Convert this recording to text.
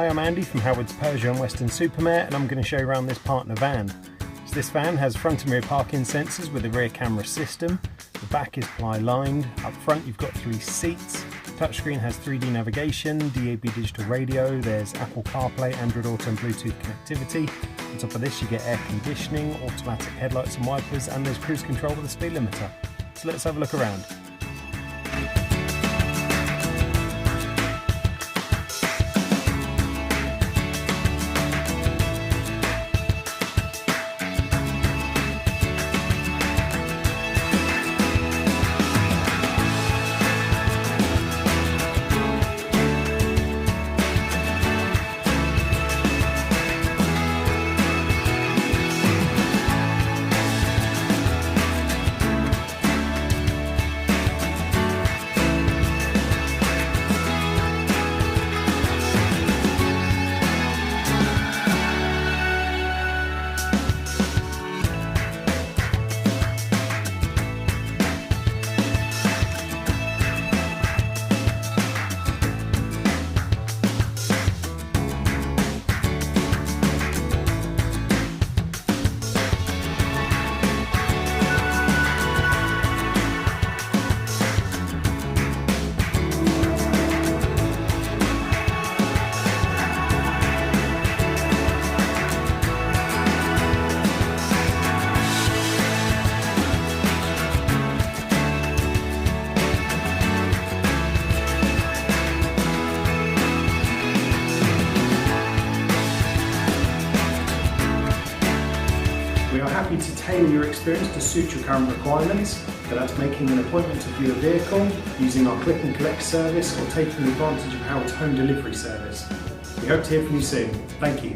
Hi, I'm Andy from Howard's Persia and Western Supermare, and I'm going to show you around this partner van. So this van has front and rear parking sensors with a rear camera system. The back is ply lined. Up front you've got 3 seats. Touchscreen has 3D navigation, DAB digital radio, there's Apple CarPlay, Android Auto and Bluetooth connectivity. On top of this you get air conditioning, automatic headlights and wipers, and there's cruise control with a speed limiter. So let's have a look around. We are happy to tailor your experience to suit your current requirements, whether that's making an appointment to view a vehicle, using our click and collect service, or taking advantage of Howard's home delivery service. We hope to hear from you soon. Thank you.